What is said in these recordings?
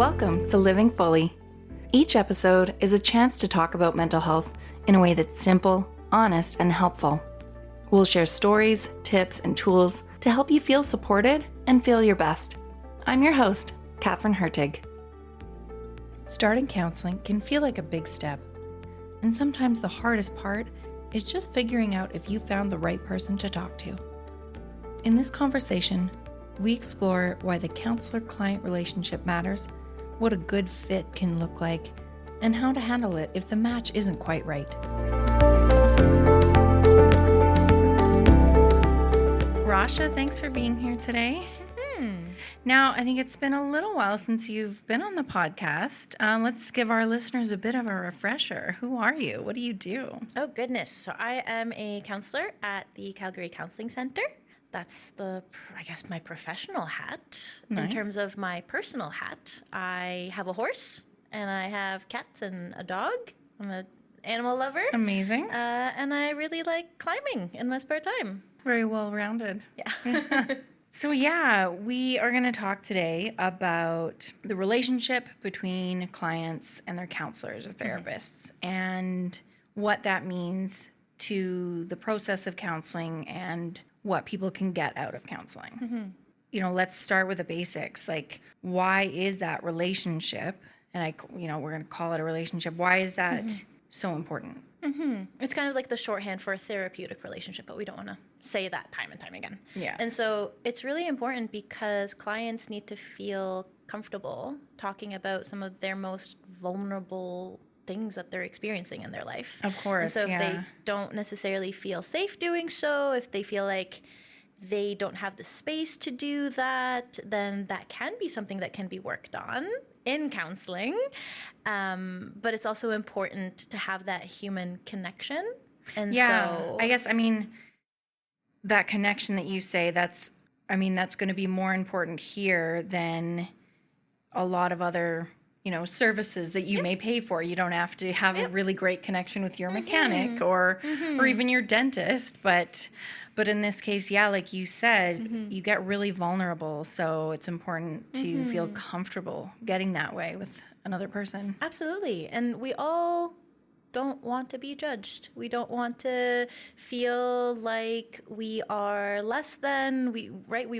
Welcome to Living Fully. Each episode is a chance to talk about mental health in a way that's simple, honest, and helpful. We'll share stories, tips, and tools to help you feel supported and feel your best. I'm your host, Katherine Hertig. Starting counseling can feel like a big step, and sometimes the hardest part is just figuring out if you found the right person to talk to. In this conversation, we explore why the counselor-client relationship matters, what a good fit can look like, and how to handle it if the match isn't quite right. Rasha, thanks for being here today. Now, I think it's been a little while since you've been on the podcast. Let's give our listeners a bit of a refresher. Who are you? What do you do? Oh, goodness. So I am a counselor at the Calgary Counselling Centre. That's my professional hat. Nice. In terms of my personal hat, I have a horse and I have cats and a dog. I'm an animal lover. Amazing. And I really like climbing in my spare time. Very well-rounded. Yeah. So we are going to talk today about the relationship between clients and their counselors or therapists and what that means to the process of counseling and what people can get out of counseling. Let's start with the basics. Like, why is that relationship? And we're going to call it a relationship. Why is that so important? It's kind of like the shorthand for a therapeutic relationship, but we don't want to say that time and time again. Yeah. And so it's really important because clients need to feel comfortable talking about some of their most vulnerable things that they're experiencing in their life. Of course. And so if they don't necessarily feel safe doing so, if they feel like they don't have the space to do that, then that can be something that can be worked on in counseling. But it's also important to have that human connection. And so I guess, that connection that you say, that's going to be more important here than a lot of other, services that you may pay for. You don't have to have a really great connection with your mechanic or even your dentist. But in this case, like you said, you get really vulnerable. So it's important to feel comfortable getting that way with another person. Absolutely. And we all don't want to be judged. We don't want to feel like we are less than. We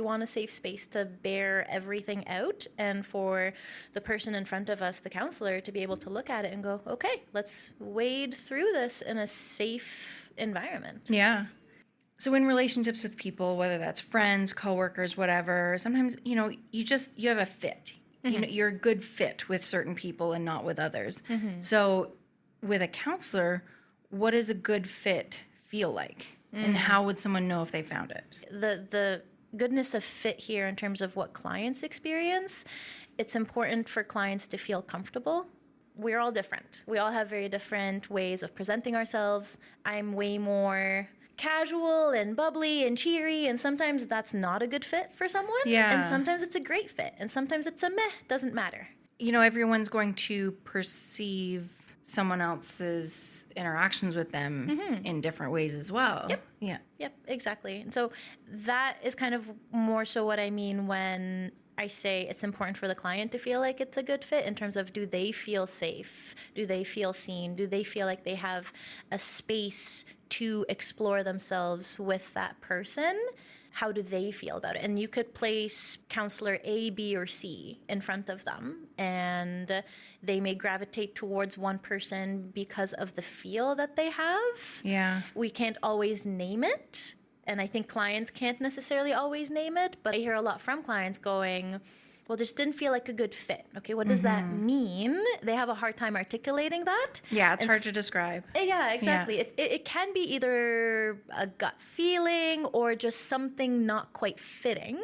want a safe space to bear everything out, and for the person in front of us, the counselor, to be able to look at it and go, okay, let's wade through this in a safe environment. Yeah. So in relationships with people, whether that's friends, coworkers, whatever, sometimes, you have a fit. You're a good fit with certain people and not with others. So with a counselor, what does a good fit feel like? And how would someone know if they found it? The goodness of fit here in terms of what clients experience, it's important for clients to feel comfortable. We're all different. We all have very different ways of presenting ourselves. I'm way more casual and bubbly and cheery, and sometimes that's not a good fit for someone. Yeah. And sometimes it's a great fit, and sometimes it's a meh, doesn't matter. Everyone's going to perceive someone else's interactions with them in different ways as well. Yep. Yeah. Yep, exactly. And so that is kind of more so what I mean when I say it's important for the client to feel like it's a good fit in terms of, do they feel safe? Do they feel seen? Do they feel like they have a space to explore themselves with that person? How do they feel about it? And you could place counselor A, B, or C in front of them, and they may gravitate towards one person because of the feel that they have. Yeah. We can't always name it, and I think clients can't necessarily always name it, but I hear a lot from clients going, well, just didn't feel like a good fit. Okay, what does that mean? They have a hard time articulating that. Yeah, it's hard to describe. Yeah, exactly. Yeah. It can be either a gut feeling or just something not quite fitting,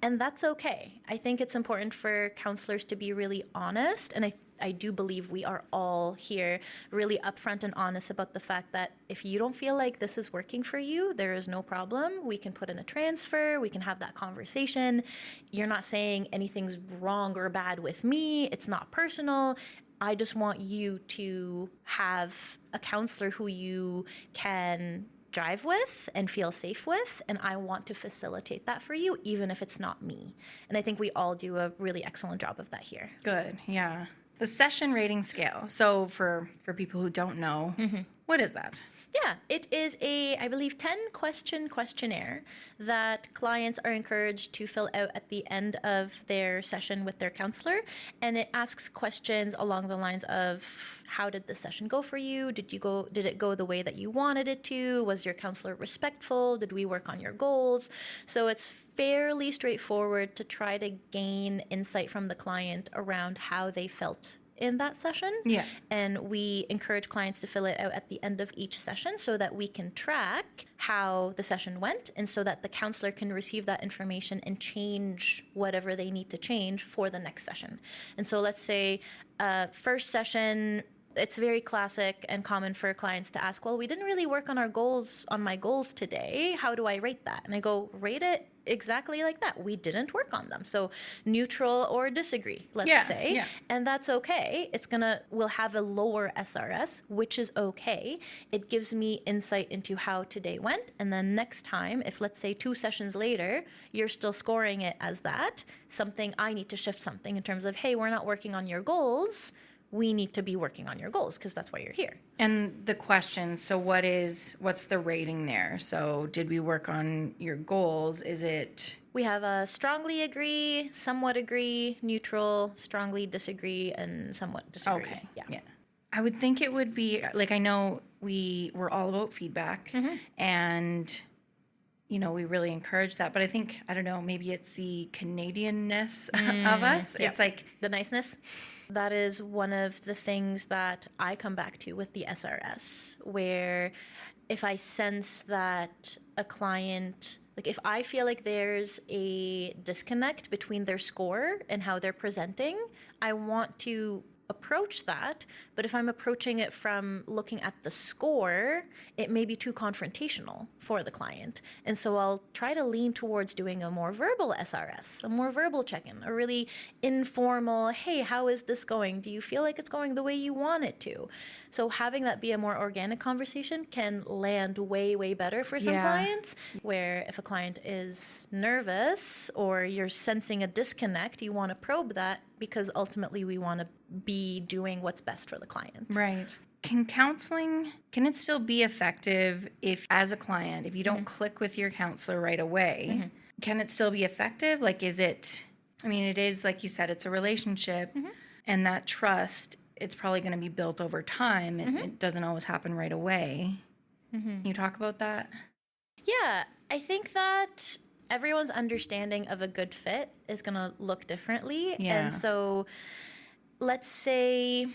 and that's okay. I think it's important for counselors to be really honest, and I do believe we are all here really upfront and honest about the fact that if you don't feel like this is working for you, there is no problem. We can put in a transfer. We can have that conversation. You're not saying anything's wrong or bad with me. It's not personal. I just want you to have a counselor who you can jive with and feel safe with, and I want to facilitate that for you, even if it's not me. And I think we all do a really excellent job of that here. Good. Yeah. The session rating scale. So for people who don't know, what is that? Yeah, it is a, I believe, 10-question questionnaire that clients are encouraged to fill out at the end of their session with their counselor. And it asks questions along the lines of, how did the session go for you? Did it go the way that you wanted it to? Was your counselor respectful? Did we work on your goals? So it's fairly straightforward to try to gain insight from the client around how they felt in that session. Yeah. And we encourage clients to fill it out at the end of each session so that we can track how the session went, and so that the counselor can receive that information and change whatever they need to change for the next session. And so let's say first session, it's very classic and common for clients to ask, well, we didn't really work on my goals today. How do I rate that? And I go, rate it exactly like that. We didn't work on them. So neutral or disagree, let's say. Yeah. And that's okay. We'll have a lower SRS, which is okay. It gives me insight into how today went. And then next time, if let's say 2 sessions later, you're still scoring it as that, I need to shift something in terms of, hey, we're not working on your goals. We need to be working on your goals because that's why you're here. And the question, so what's the rating there? So did we work on your goals? We have a strongly agree, somewhat agree, neutral, strongly disagree, and somewhat disagree. Okay. Yeah. I would think it would be, I know we're all about feedback and, we really encourage that. But I think, I don't know, maybe it's the Canadianness of us. Yeah. It's like the niceness. That is one of the things that I come back to with the SRS, where if I sense that a client, if I feel like there's a disconnect between their score and how they're presenting, I want to approach that. But if I'm approaching it from looking at the score, it may be too confrontational for the client. And so I'll try to lean towards doing a more verbal SRS, a more verbal check-in, a really informal, hey, how is this going? Do you feel like it's going the way you want it to? So having that be a more organic conversation can land way, way better for some clients, where if a client is nervous or you're sensing a disconnect, you want to probe that, because ultimately we want to be doing what's best for the client. Right. Can it still be effective if, as a client, if you don't click with your counselor right away, can it still be effective? It is, like you said, it's a relationship, and that trust, it's probably going to be built over time. It doesn't always happen right away. Can you talk about that? Yeah, I think that everyone's understanding of a good fit is going to look differently. Yeah. And so let's say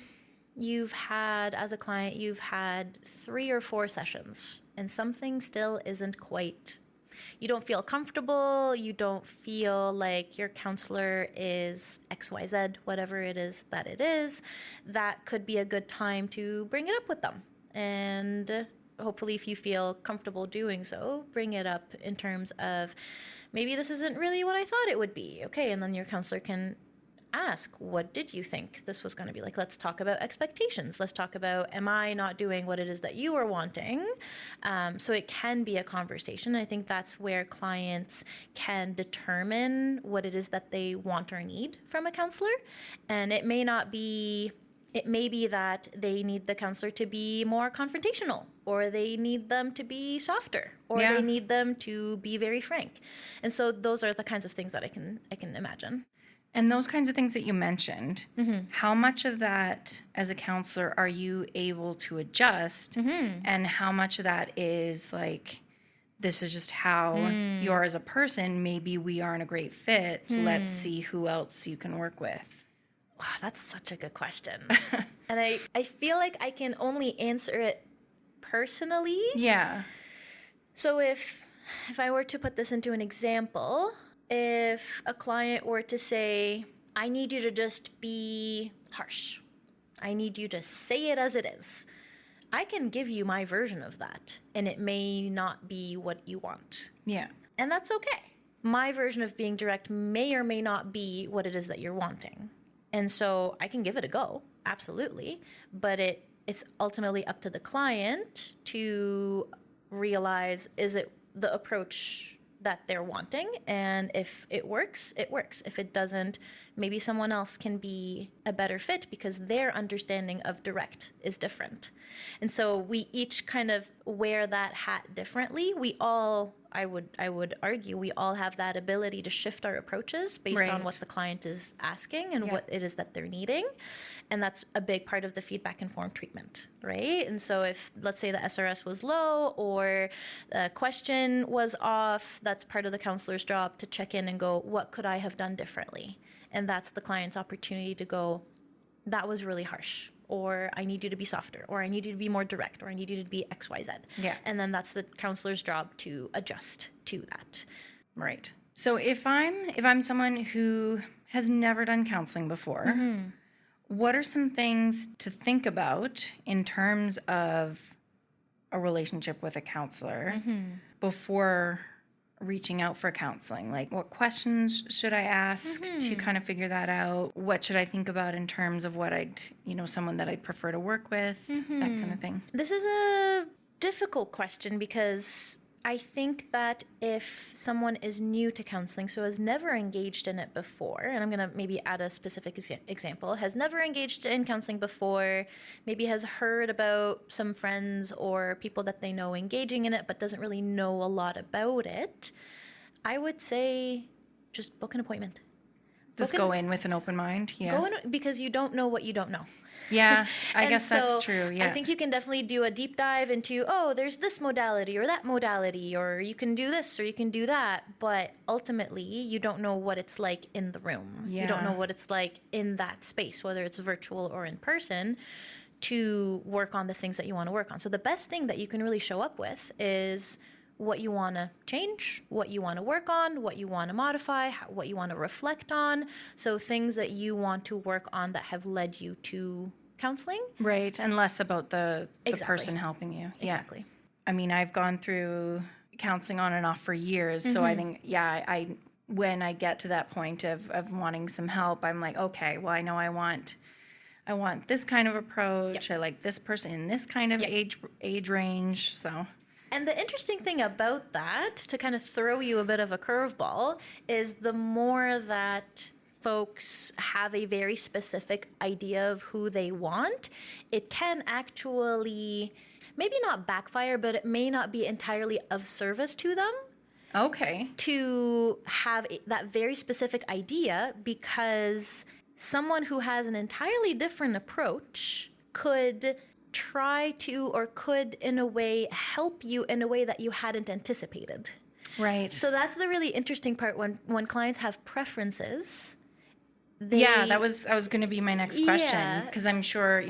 as a client, you've had 3 or 4 sessions and something still isn't quite, you don't feel comfortable, you don't feel like your counselor is XYZ, whatever it is, that could be a good time to bring it up with them. And hopefully, if you feel comfortable doing so, bring it up in terms of, maybe this isn't really what I thought it would be. Okay, and then your counselor can ask, what did you think this was going to be like? Let's talk about expectations. Let's talk about, am I not doing what it is that you are wanting? So it can be a conversation. I think that's where clients can determine what it is that they want or need from a counselor. And it may be that they need the counselor to be more confrontational, or they need them to be softer, or they need them to be very frank. And so those are the kinds of things that I can imagine. And those kinds of things that you mentioned, how much of that as a counselor are you able to adjust? And how much of that is this is just how you are as a person. Maybe we aren't a great fit. Let's see who else you can work with. Wow, that's such a good question. And I feel like I can only answer it personally. Yeah. So if I were to put this into an example, if a client were to say, I need you to just be harsh, I need you to say it as it is, I can give you my version of that, and it may not be what you want. Yeah. And that's okay. My version of being direct may or may not be what it is that you're wanting. And so I can give it a go, absolutely. But it's ultimately up to the client to realize, is it the approach that they're wanting? And if it works, it works. If it doesn't, maybe someone else can be a better fit because their understanding of direct is different. And so we each kind of wear that hat differently. We all, I would argue, we all have that ability to shift our approaches based on what the client is asking and what it is that they're needing. And that's a big part of the feedback informed treatment, right? And so if, let's say, the SRS was low or the question was off, that's part of the counselor's job to check in and go, what could I have done differently? And that's the client's opportunity to go, that was really harsh, or I need you to be softer, or I need you to be more direct, or I need you to be X, Y, Z. Yeah. And then that's the counselor's job to adjust to that. Right. So if I'm someone who has never done counseling before, what are some things to think about in terms of a relationship with a counselor before reaching out for counseling? Like, what questions should I ask to kind of figure that out? What should I think about in terms of what someone that I'd prefer to work with, that kind of thing? This is a difficult question because I think that if someone is new to counseling, so has never engaged in it before, and I'm going to maybe add a specific example, has never engaged in counseling before, maybe has heard about some friends or people that they know engaging in it, but doesn't really know a lot about it, I would say just book an appointment. Just go in with an open mind. Yeah. Go in because you don't know what you don't know. Yeah, I And guess that's so true. Yeah. I think you can definitely do a deep dive into, oh, there's this modality or that modality, or you can do this or you can do that. But ultimately, you don't know what it's like in the room. Yeah. You don't know what it's like in that space, whether it's virtual or in person, to work on the things that you want to work on. So the best thing that you can really show up with is what you want to change, what you want to work on, what you want to modify, what you want to reflect on. So things that you want to work on that have led you to counseling. Right, and less about the Exactly. person helping you. Exactly. Yeah. I mean, I've gone through counseling on and off for years, so I think, when I get to that point of wanting some help, I'm like, okay, well, I know I want this kind of approach. I like this person in this kind of age range, so... And the interesting thing about that, to kind of throw you a bit of a curveball, is the more that folks have a very specific idea of who they want, it can actually maybe not backfire, but it may not be entirely of service to them. Okay. To have that very specific idea, because someone who has an entirely different approach could try to, or could in a way help you in a way that you hadn't anticipated. Right. So that's the really interesting part when clients have preferences. I was going to be my next question, because I'm sure,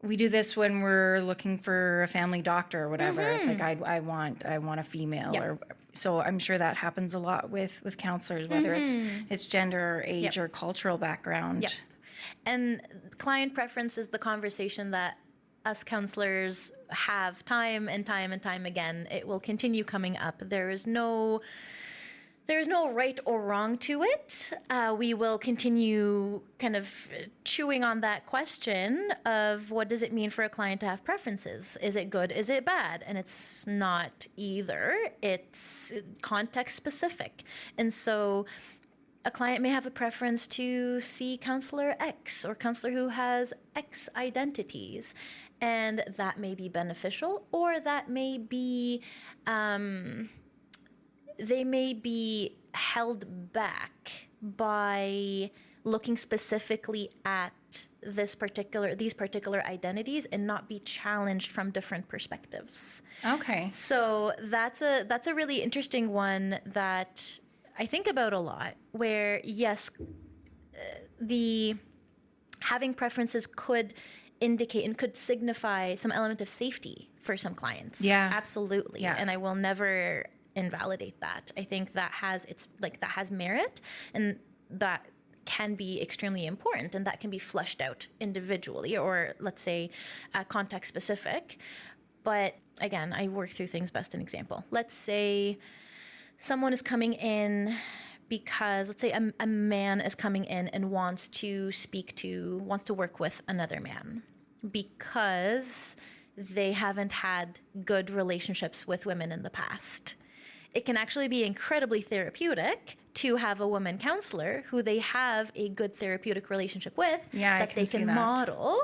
we do this when we're looking for a family doctor or whatever. It's like, I want a female, or so I'm sure that happens a lot with counselors, whether it's gender or age or cultural background. Yep. And client preference is the conversation that us counselors have time and time and time again. It will continue coming up. There's no right or wrong to it. We will continue kind of chewing on that question of what does it mean for a client to have preferences? Is it good? Is it bad? And it's not either. It's context specific. And so a client may have a preference to see counselor X or counselor who has X identities. And that may be beneficial, or that may be... they may be held back by looking specifically at these particular identities and not be challenged from different perspectives. Okay. So that's a really interesting one that I think about a lot, where yes, the having preferences could indicate and could signify some element of safety for some clients. Yeah. Absolutely. Yeah. And I will never invalidate that. I think that has merit, and that can be extremely important, and that can be fleshed out individually, or let's say context specific. But again, I work through things best in example. Let's say someone is coming in because, let's say a man is coming in and wants to work with another man because they haven't had good relationships with women in the past. It can actually be incredibly therapeutic to have a woman counselor who they have a good therapeutic relationship with that they can model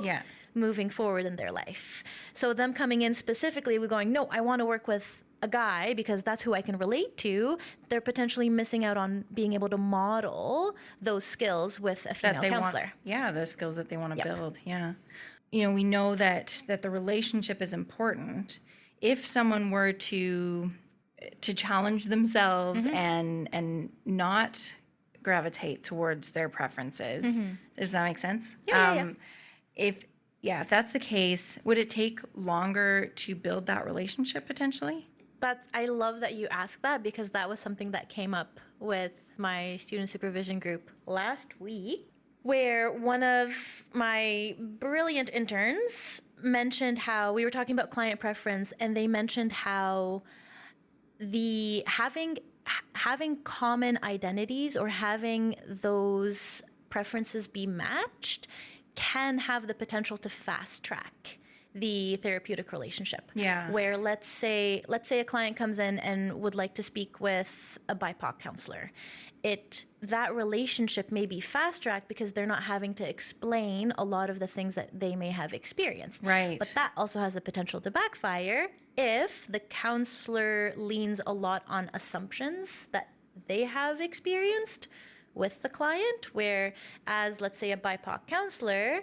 moving forward in their life. So them coming in specifically with going, no, I want to work with a guy because that's who I can relate to, they're potentially missing out on being able to model those skills with a female counselor. The skills that they want to build. Yeah. You know, we know that the relationship is important. If someone were to challenge themselves and not gravitate towards their preferences, does that make sense? If that's the case, would it take longer to build that relationship potentially? I love that you asked that, because that was something that came up with my student supervision group last week, where one of my brilliant interns mentioned how we were talking about client preference, and they mentioned how the having common identities or having those preferences be matched can have the potential to fast track the therapeutic relationship. Yeah. Where let's say a client comes in and would like to speak with a BIPOC counselor. That relationship may be fast tracked because they're not having to explain a lot of the things that they may have experienced. Right. But that also has the potential to backfire if the counselor leans a lot on assumptions that they have experienced with the client, where as let's say a BIPOC counselor,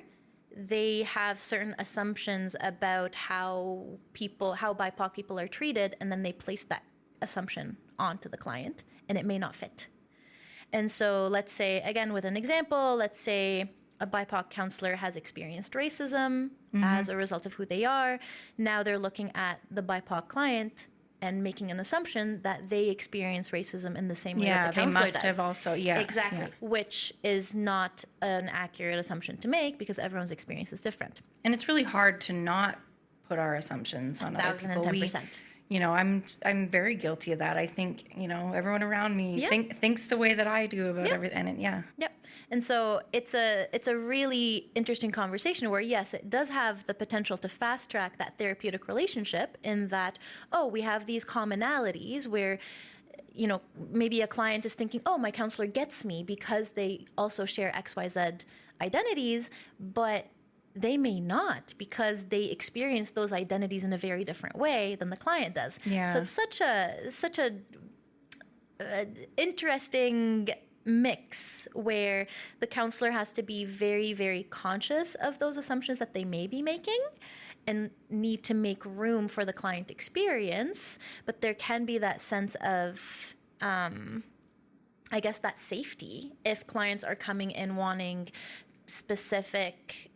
they have certain assumptions about how BIPOC people are treated, and then they place that assumption onto the client, and it may not fit. And so let's say, again, with an example, let's say a BIPOC counselor has experienced racism as a result of who they are. Now they're looking at the BIPOC client and making an assumption that they experience racism in the same way that the counselor does. Yeah, they must have also, Exactly, which is not an accurate assumption to make because everyone's experience is different. And it's really hard to not put our assumptions on other people. 1,010%. I'm very guilty of that. I think, everyone around me thinks the way that I do about everything. And Yep. And so it's a really interesting conversation where, yes, it does have the potential to fast track that therapeutic relationship in that, we have these commonalities where, maybe a client is thinking, my counselor gets me because they also share XYZ identities, but they may not because they experience those identities in a very different way than the client does. Yeah. So it's such a interesting mix where the counselor has to be very, very conscious of those assumptions that they may be making and need to make room for the client experience. But there can be that sense of, that safety if clients are coming in wanting specific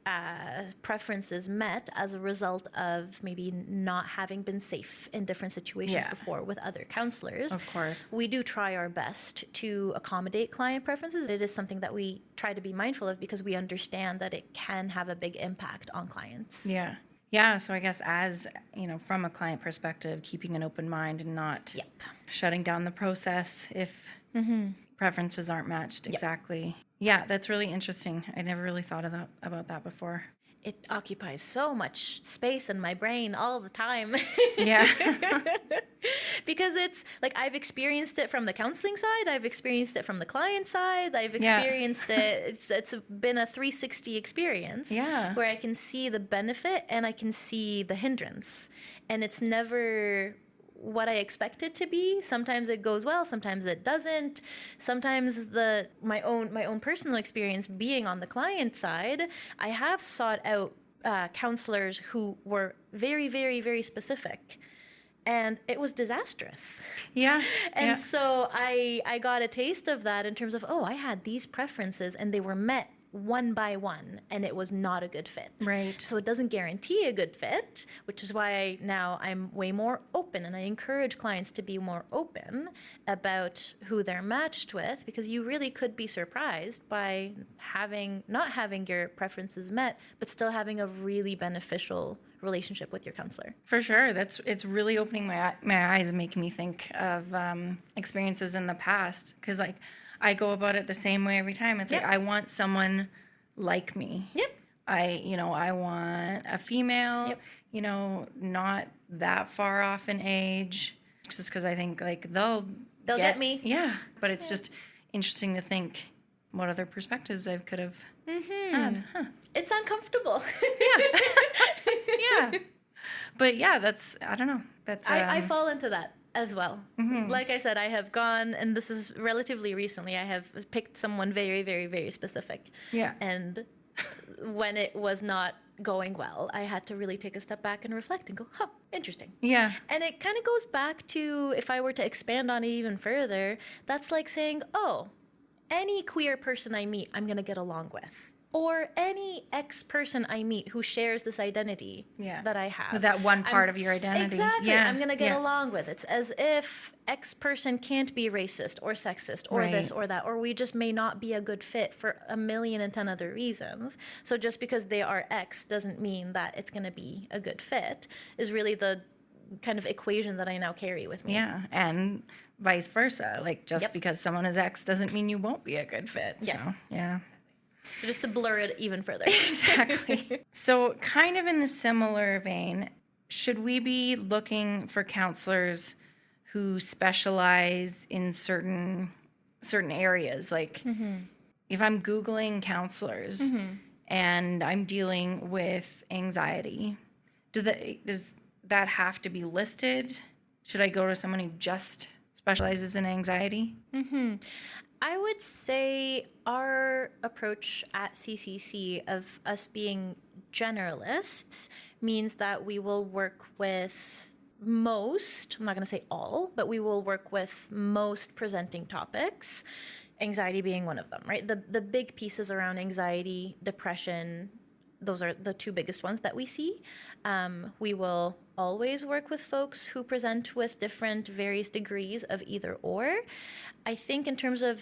preferences met as a result of maybe not having been safe in different situations before with other counselors. Of course. We do try our best to accommodate client preferences. It is something that we try to be mindful of because we understand that it can have a big impact on clients. Yeah. Yeah, so I guess as, from a client perspective, keeping an open mind and not shutting down the process if preferences aren't matched exactly. Yeah, that's really interesting. I never really thought about that before. It occupies so much space in my brain all the time. Yeah. Because it's like I've experienced it from the counseling side. I've experienced it from the client side. I've experienced it. It's been a 360 experience where I can see the benefit and I can see the hindrance. And it's never what I expect it to be. Sometimes it goes well, sometimes it doesn't. Sometimes my own personal experience being on the client side, I have sought out counselors who were very, very, very specific. And it was disastrous. Yeah. And so I got a taste of that in terms of, I had these preferences and they were met one by one, and it was not a good fit. Right. So it doesn't guarantee a good fit, which is why now I'm way more open, and I encourage clients to be more open about who they're matched with, because you really could be surprised by not having your preferences met, but still having a really beneficial relationship with your counselor. For sure. It's really opening my eyes and making me think of experiences in the past, because I go about it the same way every time. It's like, I want someone like me. Yep. I want a female, not that far off in age, just because I think like they'll get me. Yeah. But it's just interesting to think what other perspectives I could have had. Huh. It's uncomfortable. Yeah. But yeah, I don't know. I fall into that as well. Like I said, I have gone, and this is relatively recently, I have picked someone very, very, very specific. Yeah. And when it was not going well, I had to really take a step back and reflect and go, interesting. Yeah. And it kind of goes back to, if I were to expand on it even further, that's like saying, any queer person I meet, I'm going to get along with. Or any X person I meet who shares this identity that I have. With that one part of your identity. Exactly. Yeah. I'm going to get along with. It's as if X person can't be racist or sexist or this or that, or we just may not be a good fit for 1,000,010 other reasons. So just because they are X doesn't mean that it's going to be a good fit, is really the kind of equation that I now carry with me. Yeah. And vice versa. Like just because someone is X doesn't mean you won't be a good fit. Yes. So, yeah. So just to blur it even further. Exactly. So kind of in the similar vein, should we be looking for counselors who specialize in certain areas? Like if I'm Googling counselors and I'm dealing with anxiety, does that have to be listed? Should I go to someone who just specializes in anxiety? I would say our approach at CCC of us being generalists means that we will work with most, I'm not going to say all, but we will work with most presenting topics, anxiety being one of them, right? The big pieces around anxiety, depression, those are the two biggest ones that we see. We will always work with folks who present with different various degrees of either or. I think in terms of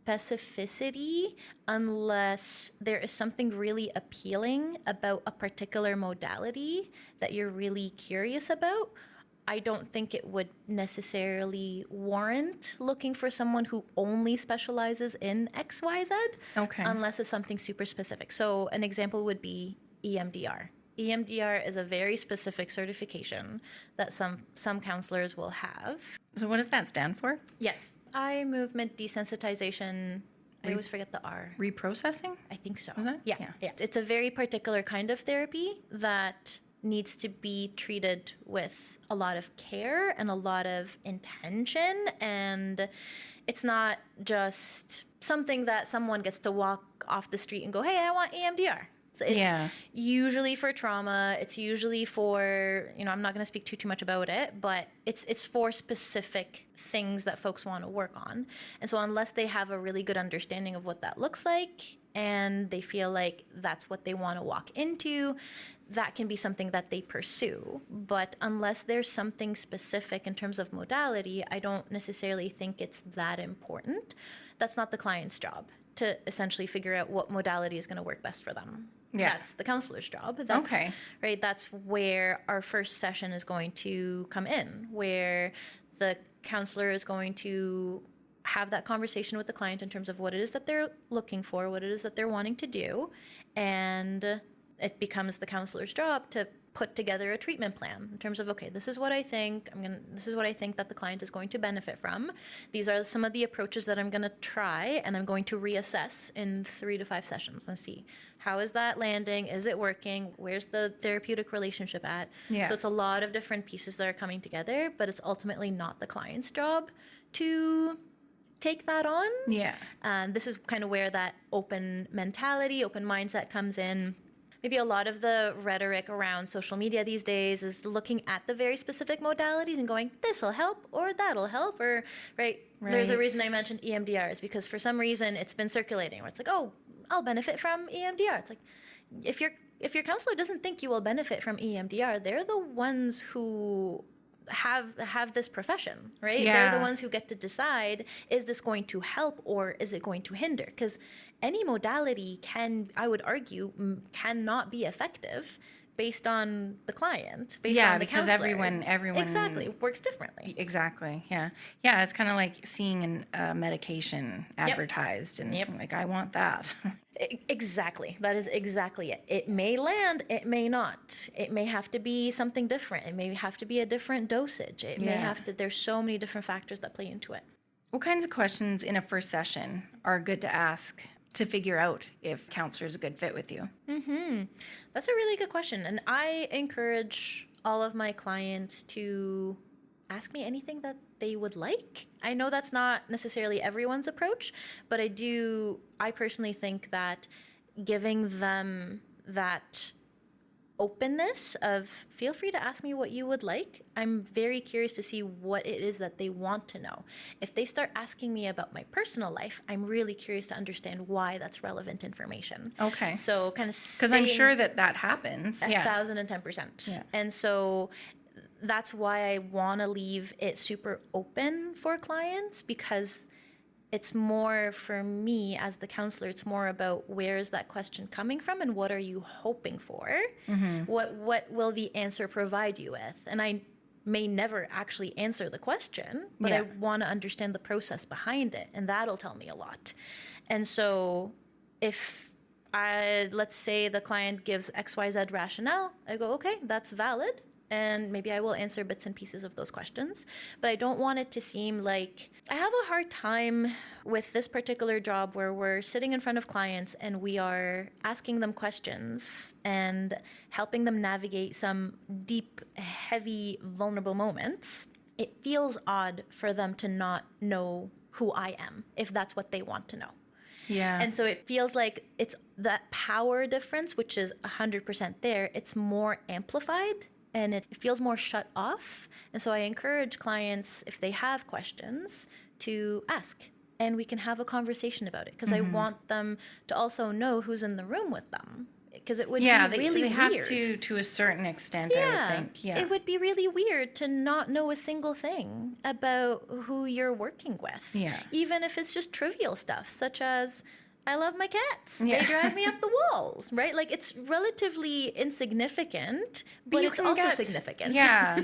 specificity, unless there is something really appealing about a particular modality that you're really curious about, I don't think it would necessarily warrant looking for someone who only specializes in XYZ, unless it's something super specific. So an example would be EMDR. EMDR is a very specific certification that some counselors will have. So what does that stand for? Yes. Eye movement desensitization. I always forget the R. Reprocessing? I think so. Is that? Yeah. It's a very particular kind of therapy that needs to be treated with a lot of care and a lot of intention. And it's not just something that someone gets to walk off the street and go, hey, I want EMDR. So it's usually for trauma. It's usually for, I'm not going to speak too much about it, but it's for specific things that folks want to work on. And so unless they have a really good understanding of what that looks like and they feel like that's what they want to walk into, that can be something that they pursue. But unless there's something specific in terms of modality, I don't necessarily think it's that important. That's not the client's job to essentially figure out what modality is going to work best for them. Yeah. That's the counselor's job. Right. That's where our first session is going to come in, where the counselor is going to have that conversation with the client in terms of what it is that they're looking for, what it is that they're wanting to do. And it becomes the counselor's job to put together a treatment plan in terms of, okay, this is what I think this is what I think that the client is going to benefit from. These are some of the approaches that I'm going to try, and I'm going to reassess in 3 to 5 sessions and see how is that landing? Is it working? Where's the therapeutic relationship at? Yeah. So it's a lot of different pieces that are coming together, but it's ultimately not the client's job to take that on. Yeah. This is kind of where that open mentality, open mindset comes in. Maybe a lot of the rhetoric around social media these days is looking at the very specific modalities and going, this'll help or that'll help, or right. There's a reason I mentioned EMDR is because for some reason it's been circulating where it's like, oh, I'll benefit from EMDR. It's like, if your counselor doesn't think you will benefit from EMDR, they're the ones who have this profession, right? Yeah. They're the ones who get to decide, is this going to help or is it going to hinder? Because any modality I would argue, cannot be effective based on the client, based on the counselor. everyone exactly works differently. Exactly. Yeah. It's kind of like seeing a medication advertised and like, I want that. Exactly. That is exactly it. It may land, it may not. It may have to be something different. It may have to be a different dosage. It may have to, there's so many different factors that play into it. What kinds of questions in a first session are good to ask to figure out if counselor is a good fit with you? That's a really good question. And I encourage all of my clients to ask me anything that they would like. I know that's not necessarily everyone's approach, but I personally think that giving them that openness of feel free to ask me what you would like. I'm very curious to see what it is that they want to know. If they start asking me about my personal life, I'm really curious to understand why that's relevant information. Okay. So kind of because I'm sure that happens. 1,010%. Yeah. And so that's why I want to leave it super open for clients, because it's more for me as the counselor, it's more about where is that question coming from and what are you hoping for? What will the answer provide you with? And I may never actually answer the question, but I want to understand the process behind it, and that'll tell me a lot. And so if let's say the client gives XYZ rationale, I go, okay, that's valid. And maybe I will answer bits and pieces of those questions. But I don't want it to seem like I have a hard time with this particular job where we're sitting in front of clients and we are asking them questions and helping them navigate some deep, heavy, vulnerable moments. It feels odd for them to not know who I am, if that's what they want to know. Yeah. And so it feels like it's that power difference, which is 100% there, it's more amplified. And it feels more shut off. And so I encourage clients, if they have questions, to ask. And we can have a conversation about it. Because I want them to also know who's in the room with them. Because it would be really weird. Have to a certain extent, I would think. Yeah. It would be really weird to not know a single thing about who you're working with. Yeah. Even if it's just trivial stuff, such as, I love my cats. Yeah. They drive me up the walls, right? Like, it's relatively insignificant, but it's also significant. Yeah.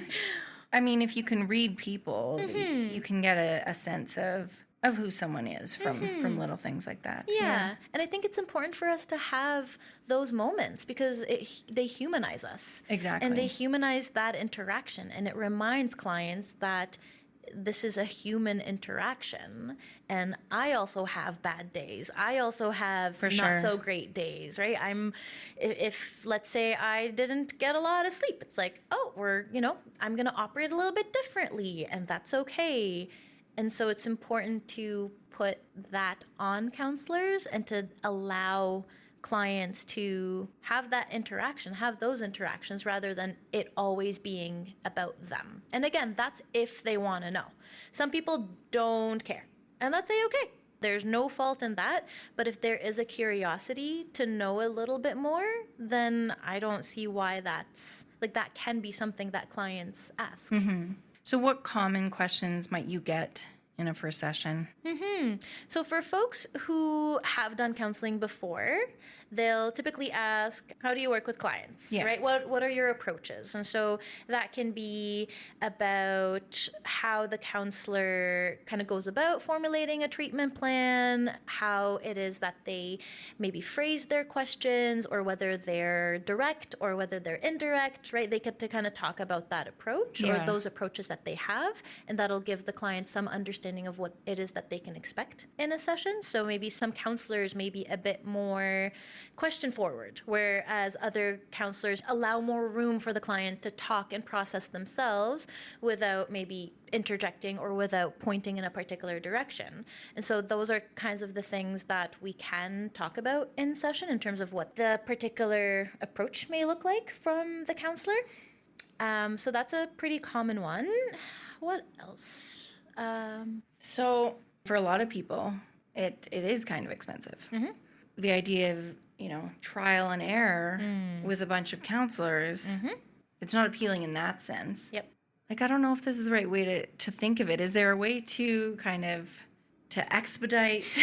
I mean, if you can read people, you can get a sense of who someone is from little things like that. Yeah. And I think it's important for us to have those moments because they humanize us. Exactly. And they humanize that interaction. And it reminds clients that this is a human interaction, and I also have bad days. I also have not so great days, right? If let's say I didn't get a lot of sleep, it's like, oh, I'm going to operate a little bit differently, and that's okay. And so it's important to put that on counselors and to allow clients to have that interaction, have those interactions rather than it always being about them. And again, that's if they want to know. Some people don't care, and that's okay. There's no fault in that. But if there is a curiosity to know a little bit more, then I don't see why that can be something that clients ask. So what common questions might you get in a first session? So for folks who have done counseling before, they'll typically ask, how do you work with clients, right? What are your approaches? And so that can be about how the counselor kind of goes about formulating a treatment plan, how it is that they maybe phrase their questions, or whether they're direct or whether they're indirect, right? They get to kind of talk about that approach or those approaches that they have, and that'll give the client some understanding of what it is that they can expect in a session. So maybe some counselors may be a bit more question forward, whereas other counselors allow more room for the client to talk and process themselves without maybe interjecting or without pointing in a particular direction. And so those are kinds of the things that we can talk about in session in terms of what the particular approach may look like from the counselor. So that's a pretty common one. What else? So for a lot of people, it is kind of expensive. The idea of, trial and error with a bunch of counselors, it's not appealing in that sense. Yep. Like, I don't know if this is the right way to think of it. Is there a way to kind of to expedite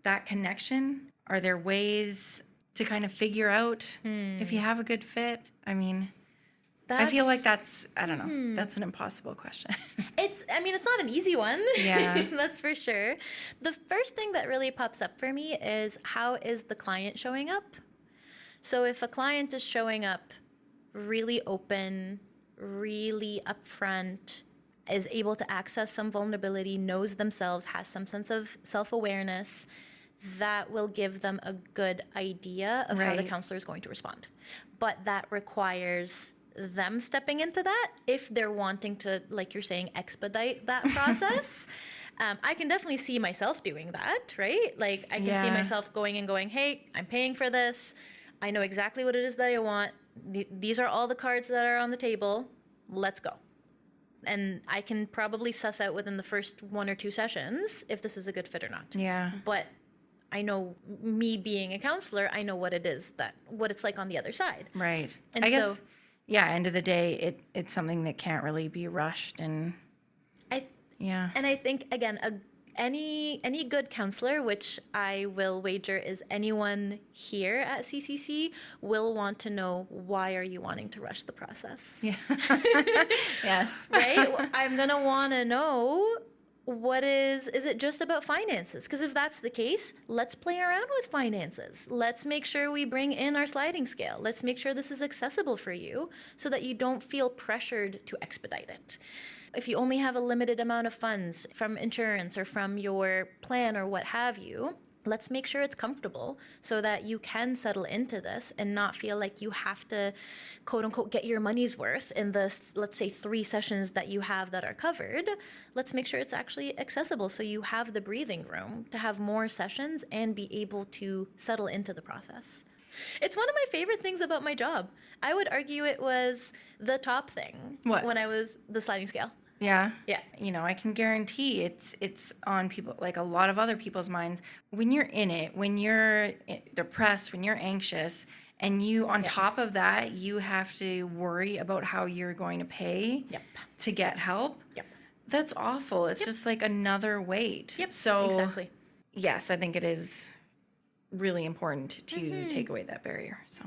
that connection? Are there ways to kind of figure out if you have a good fit? I mean, I feel like I don't know, that's an impossible question. It's not an easy one. Yeah. That's for sure. The first thing that really pops up for me is, how is the client showing up? So if a client is showing up really open, really upfront, is able to access some vulnerability, knows themselves, has some sense of self-awareness, that will give them a good idea of how the counselor is going to respond. But that requires them stepping into that if they're wanting to, like you're saying, expedite that process. I can definitely see myself doing that, right? Like I can see myself going, hey, I'm paying for this. I know exactly what it is that I want. These are all the cards that are on the table. Let's go. And I can probably suss out within the first 1 or 2 sessions if this is a good fit or not. Yeah. But I know, me being a counselor, I know what it's like on the other side. Right. And I guess, end of the day, it's something that can't really be rushed. And I think, again, any good counselor, which I will wager is anyone here at CCC, will want to know, why are you wanting to rush the process? Yeah. Yes. Right? I'm going to want to know, is it just about finances? Because if that's the case, let's play around with finances. Let's make sure we bring in our sliding scale. Let's make sure this is accessible for you so that you don't feel pressured to expedite it. If you only have a limited amount of funds from insurance or from your plan or what have you, let's make sure it's comfortable so that you can settle into this and not feel like you have to, quote unquote, get your money's worth in the, let's say, 3 sessions that you have that are covered. Let's make sure it's actually accessible so you have the breathing room to have more sessions and be able to settle into the process. It's one of my favorite things about my job. I would argue it was the top thing. What? When I was the sliding scale. Yeah. Yeah. I can guarantee it's on people, like a lot of other people's minds. When you're in it, when you're depressed, when you're anxious, and you, on top of that, you have to worry about how you're going to pay to get help. Yep. That's awful. It's just like another weight. Yep. So, exactly. Yes, I think it is really important to take away that barrier. So,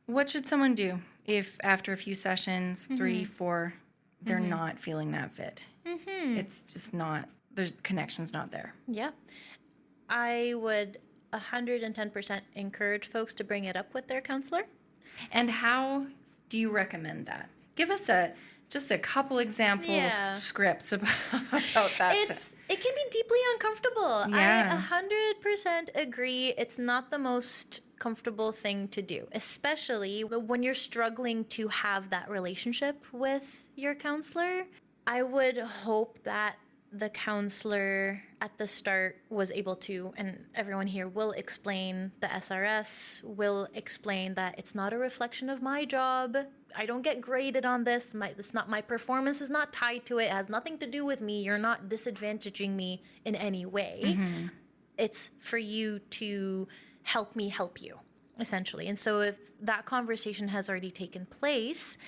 what should someone do if after a few sessions, 3, 4, they're not feeling that fit? It's just not, the connection's not there. Yeah. I would 110% encourage folks to bring it up with their counselor. And how do you recommend that? Give us just a couple example scripts about that. It can be deeply uncomfortable. Yeah. I 100% agree. It's not the most comfortable thing to do, especially when you're struggling to have that relationship with your counselor. I would hope that the counselor at the start was able to, and everyone here will explain the SRS, will explain that it's not a reflection of my job. I don't get graded on this. My performance is not tied to it. It has nothing to do with me. You're not disadvantaging me in any way. It's for you to help me help you, essentially. And so if that conversation has already taken place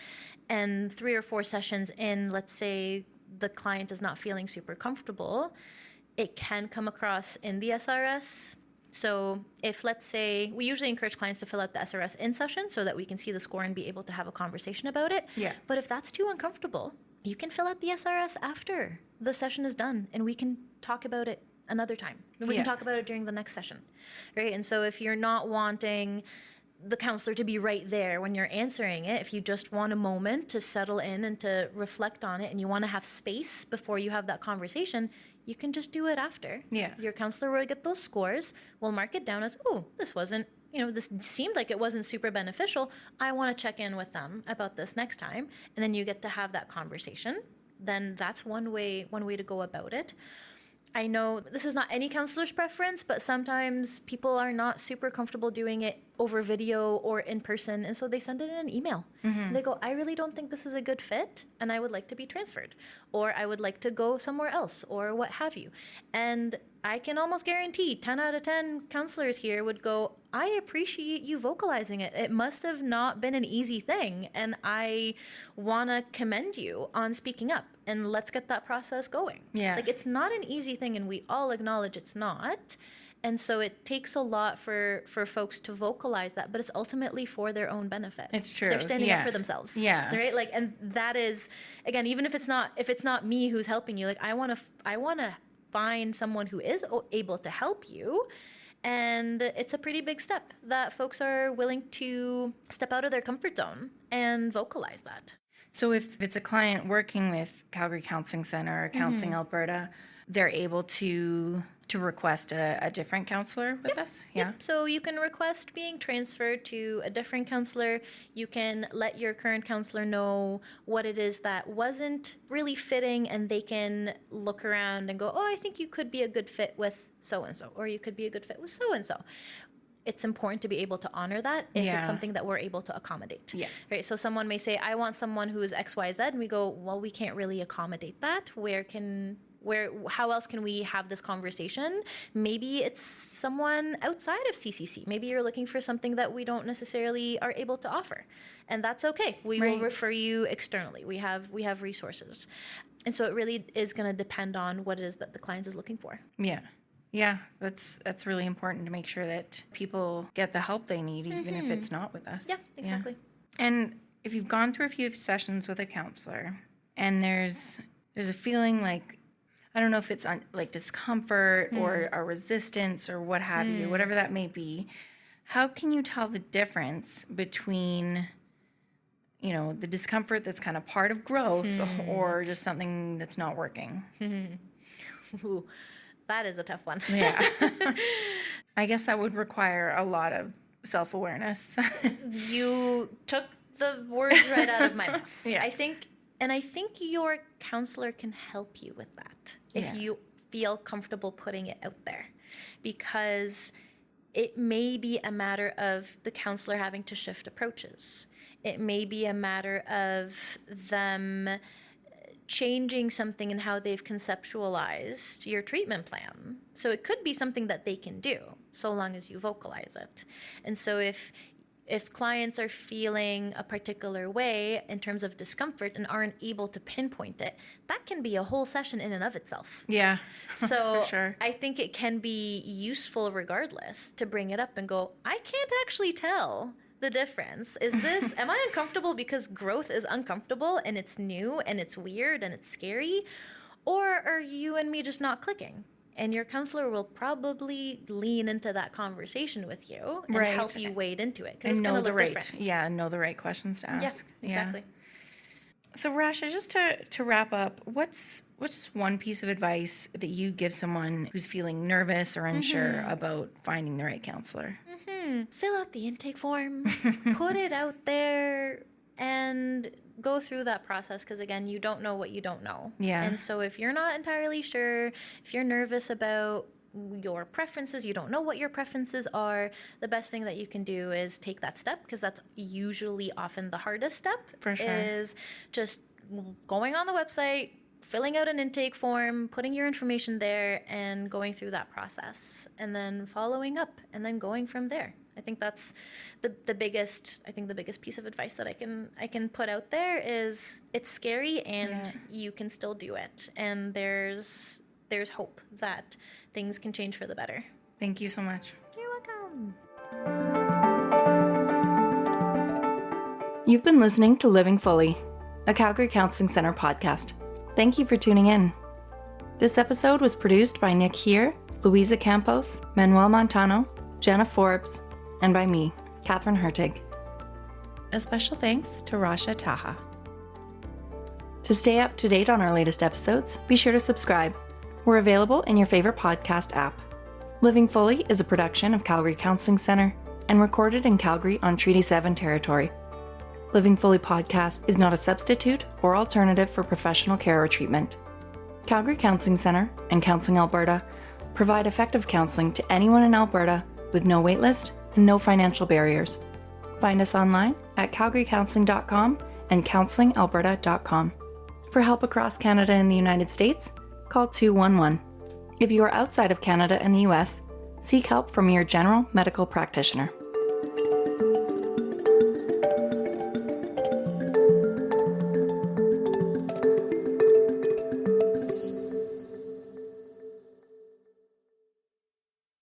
and 3 or 4 sessions in, let's say the client is not feeling super comfortable, it can come across in the SRS. So if, let's say, we usually encourage clients to fill out the SRS in session so that we can see the score and be able to have a conversation about it. Yeah. But if that's too uncomfortable, you can fill out the SRS after the session is done and we can talk about it another time. We can talk about it during the next session, right? And so if you're not wanting the counselor to be right there when you're answering it, if you just want a moment to settle in and to reflect on it and you want to have space before you have that conversation, you can just do it after. Yeah. Your counselor will get those scores, will mark it down as, oh, this wasn't, this seemed like it wasn't super beneficial. I want to check in with them about this next time. And then you get to have that conversation. Then that's one way to go about it. I know this is not any counselor's preference, but sometimes people are not super comfortable doing it over video or in person, and so they send it in an email. And they go, I really don't think this is a good fit, and I would like to be transferred, or I would like to go somewhere else, or what have you. And I can almost guarantee 10 out of 10 counselors here would go, I appreciate you vocalizing it. It must have not been an easy thing, and I want to commend you on speaking up, and let's get that process going. Yeah. Like, it's not an easy thing, and we all acknowledge it's not. And so it takes a lot for folks to vocalize that, but it's ultimately for their own benefit. It's true. They're standing up for themselves. Yeah. Right? Like, and that is, again, even if it's not me who's helping you, like I want to find someone who is able to help you. And it's a pretty big step that folks are willing to step out of their comfort zone and vocalize that. So if it's a client working with Calgary Counselling Centre or Counselling Alberta, they're able to request a different counselor with us? Yeah. Yep. So you can request being transferred to a different counselor. You can let your current counselor know what it is that wasn't really fitting, and they can look around and go, oh, I think you could be a good fit with so-and-so, or you could be a good fit with so-and-so. It's important to be able to honor that if it's something that we're able to accommodate. Yeah. Right. So someone may say, I want someone who is X, Y, Z. And we go, well, we can't really accommodate that. How else can we have this conversation? Maybe it's someone outside of CCC. Maybe you're looking for something that we don't necessarily are able to offer. And that's okay. We will refer you externally. We have resources. And so it really is going to depend on what it is that the client is looking for. Yeah. Yeah, that's really important to make sure that people get the help they need, even if it's not with us. Yeah, exactly. Yeah. And if you've gone through a few sessions with a counselor and there's a feeling like, I don't know if it's like discomfort or a resistance or what have you, whatever that may be, how can you tell the difference between, the discomfort that's kind of part of growth or just something that's not working? Ooh. That is a tough one. Yeah. I guess that would require a lot of self-awareness. You took the words right out of my mouth. Yeah. I think your counselor can help you with that if you feel comfortable putting it out there, because it may be a matter of the counselor having to shift approaches. It may be a matter of them changing something in how they've conceptualized your treatment plan. So it could be something that they can do so long as you vocalize it. And so if clients are feeling a particular way in terms of discomfort and aren't able to pinpoint it, that can be a whole session in and of itself. Yeah. So for sure. I think it can be useful regardless to bring it up and go, I can't actually tell the difference. Am I uncomfortable because growth is uncomfortable and it's new and it's weird and it's scary? Or are you and me just not clicking? And your counselor will probably lean into that conversation with you and help you wade into it. And know the right questions to ask. Yeah, exactly. So Rasha, just to wrap up, what's one piece of advice that you give someone who's feeling nervous or unsure about finding the right counselor? Fill out the intake form, put it out there, and go through that process, because again, you don't know what you don't know. Yeah. And so if you're not entirely sure, if you're nervous about your preferences, you don't know what your preferences are, the best thing that you can do is take that step, because that's usually often the hardest step. For sure. Is just going on the website, filling out an intake form, putting your information there, and going through that process, and then following up, and then going from there. I think that's the biggest piece of advice that I can put out there is it's scary, and you can still do it, and there's hope that things can change for the better. Thank you so much. You're welcome. You've been listening to Living Fully, a Calgary Counselling Centre podcast. Thank you for tuning in. This episode was produced by Nick Here, Louisa Campos, Manuel Montano, Jenna Forbes, and by me, Catherine Hertig. A special thanks to Rasha Taha. To stay up to date on our latest episodes, be sure to subscribe. We're available in your favorite podcast app. Living Fully is a production of Calgary Counselling Centre and recorded in Calgary on Treaty 7 territory. Living Fully podcast is not a substitute or alternative for professional care or treatment. Calgary Counselling Centre and Counselling Alberta provide effective counselling to anyone in Alberta with no waitlist and no financial barriers. Find us online at calgarycounselling.com and counsellingalberta.com. For help across Canada and the United States, call 211. If you are outside of Canada and the US, seek help from your general medical practitioner.